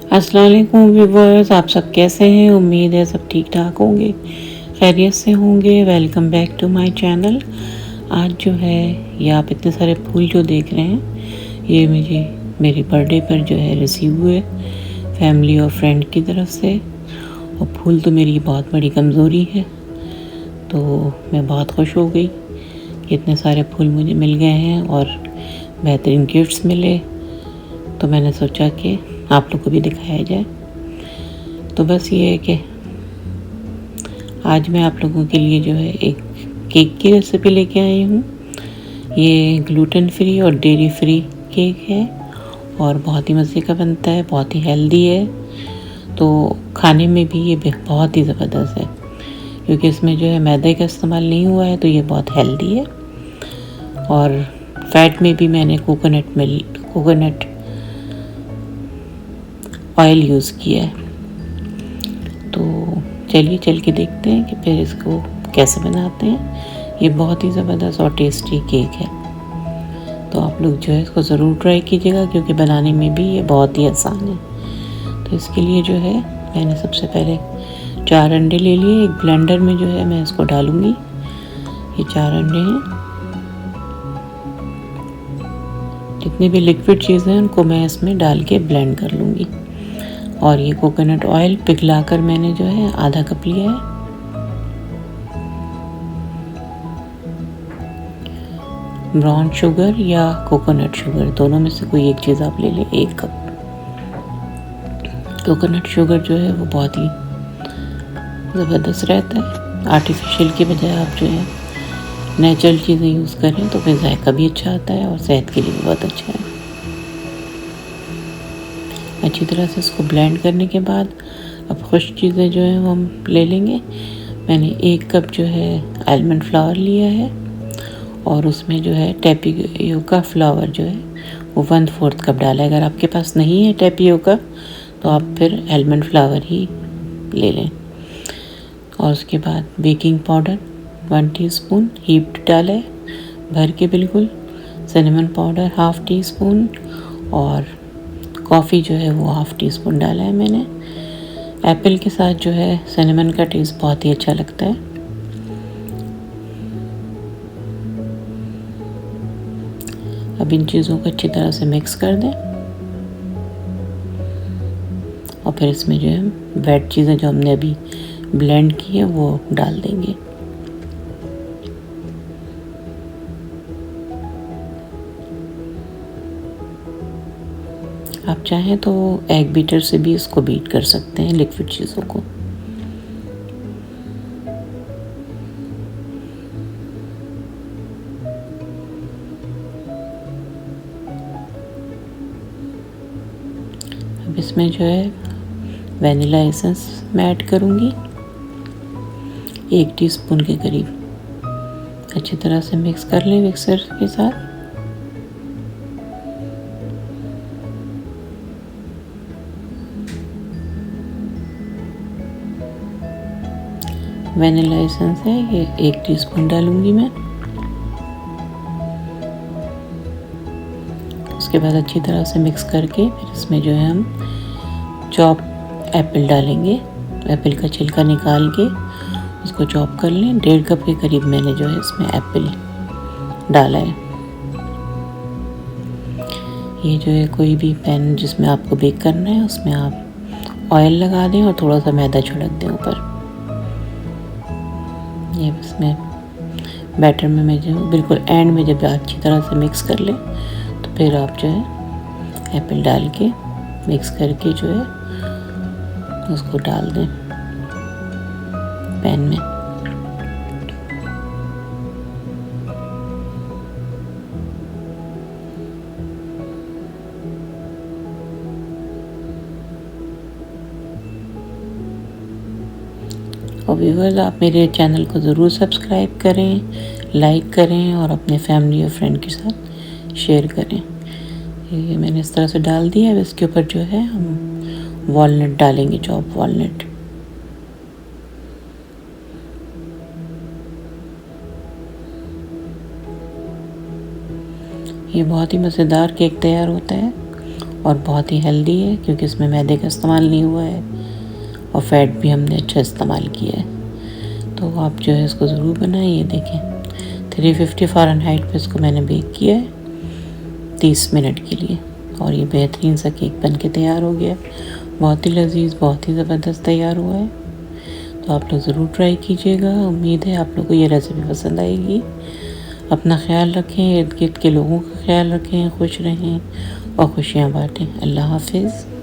अस्सलाम वालेकुम व्यूवर्स, आप सब कैसे हैं। उम्मीद है सब ठीक ठाक होंगे, खैरियत से होंगे। Welcome back to my channel. आज जो है ये आप इतने सारे फूल जो देख रहे हैं, ये मुझे मेरे बर्थडे पर जो है रिसीव हुए फैमिली और फ्रेंड की तरफ से। और फूल तो मेरी बहुत बड़ी कमज़ोरी है, तो मैं बहुत खुश हो गई कि इतने सारे फूल मुझे मिल गए हैं और बेहतरीन गिफ्ट्स मिले। तो मैंने सोचा कि आप लोग को भी दिखाया जाए। तो बस ये है कि आज मैं आप लोगों के लिए जो है एक केक की रेसिपी लेके आई हूँ। ये ग्लूटेन फ्री और डेयरी फ्री केक है और बहुत ही मज़े का बनता है, बहुत ही हेल्दी है। तो खाने में भी ये बहुत ही ज़बरदस्त है, क्योंकि इसमें जो है मैदे का इस्तेमाल नहीं हुआ है, तो ये बहुत हेल्दी है। और फैट में भी मैंने कोकोनट ऑयल यूज़ किया है। तो चलिए चल के देखते हैं कि फिर इसको कैसे बनाते हैं। ये बहुत ही ज़बरदस्त और टेस्टी केक है, तो आप लोग जो है इसको ज़रूर ट्राई कीजिएगा, क्योंकि बनाने में भी ये बहुत ही आसान है। तो इसके लिए जो है मैंने सबसे पहले 4 अंडे ले लिए। एक ब्लेंडर में जो है मैं इसको डालूँगी। ये 4 अंडे हैं। जितनी भी लिक्विड चीज़ें हैं उनको मैं इसमें डाल के ब्लेंड कर लूँगी। और ये कोकोनट ऑयल पिघलाकर मैंने जो है आधा कप लिया है। ब्राउन शुगर या कोकोनट शुगर, दोनों में से कोई एक चीज़ आप ले लें, 1 कप। कोकोनट शुगर जो है वो बहुत ही ज़बरदस्त रहता है। आर्टिफिशियल के बजाय आप जो है नेचुरल चीज़ें यूज़ करें तो फिर जायका भी अच्छा आता है और सेहत के लिए भी बहुत अच्छा है। अच्छी तरह से इसको ब्लेंड करने के बाद अब खुश्क चीज़ें जो है वो हम ले लेंगे। मैंने 1 कप जो है आलमंड फ्लावर लिया है और उसमें जो है टैपियोका फ्लावर जो है वो 1/4 कप डाला है। अगर आपके पास नहीं है टैपियोका तो आप फिर आलमंड फ्लावर ही ले लें। और उसके बाद बेकिंग पाउडर 1 टीस्पून हीप्ड डाला है, भर के बिल्कुल। सिनेमन पाउडर 1/2 टीस्पून और कॉफ़ी जो है वो 1/2 टीस्पून डाला है मैंने। एप्पल के साथ जो है सिनेमन का टेस्ट बहुत ही अच्छा लगता है। अब इन चीज़ों को अच्छी तरह से मिक्स कर दें और फिर इसमें जो है वेट चीज़ें जो हमने अभी ब्लेंड की है वो डाल देंगे। आप चाहें तो एग बीटर से भी इसको बीट कर सकते हैं, लिक्विड चीज़ों को। अब इसमें जो है वनीला एसेंस मैं ऐड करूँगी 1 टीस्पून के करीब। अच्छी तरह से मिक्स कर लें मिक्सर के साथ। वनीला एसेंस है ये 1 टीस्पून डालूंगी मैं। उसके बाद अच्छी तरह से मिक्स करके फिर इसमें जो है हम चॉप एप्पल डालेंगे। एप्पल का छिलका निकाल के उसको चॉप कर लें। 1.5 कप के करीब मैंने जो है इसमें एप्पल डाला है। ये जो है कोई भी पैन जिसमें आपको बेक करना है उसमें आप ऑयल लगा दें और थोड़ा सा मैदा छिड़क दें ऊपर। ये इसमें बैटर में मैं जो बिल्कुल एंड में जब अच्छी तरह से मिक्स कर लें तो फिर आप जो है एप्पल डाल के मिक्स करके जो है उसको डाल दें पैन में। और व्यूअर्स, आप मेरे चैनल को ज़रूर सब्सक्राइब करें, लाइक करें और अपने फैमिली और फ्रेंड के साथ शेयर करें। ये मैंने इस तरह से डाल दिया है। इसके ऊपर जो है हम वॉलनट डालेंगे, चॉप वॉलनट। ये बहुत ही मज़ेदार केक तैयार होता है और बहुत ही हेल्दी है क्योंकि इसमें मैदे का इस्तेमाल नहीं हुआ है और फैट भी हमने अच्छा इस्तेमाल किया है। तो आप जो है इसको ज़रूर बनाएं। ये देखें 350 फ़ारेनहाइट पे इसको मैंने बेक किया है 30 मिनट के लिए और ये बेहतरीन सा केक बन के तैयार हो गया। बहुत ही लजीज, बहुत ही ज़बरदस्त तैयार हुआ है। तो आप लोग ज़रूर ट्राई कीजिएगा। उम्मीद है आप लोग को ये रेसिपी पसंद आएगी। अपना ख्याल रखें, इर्द गिर्द के लोगों का ख्याल रखें, खुश रहें और खुशियाँ बांटें। अल्लाह हाफिज़।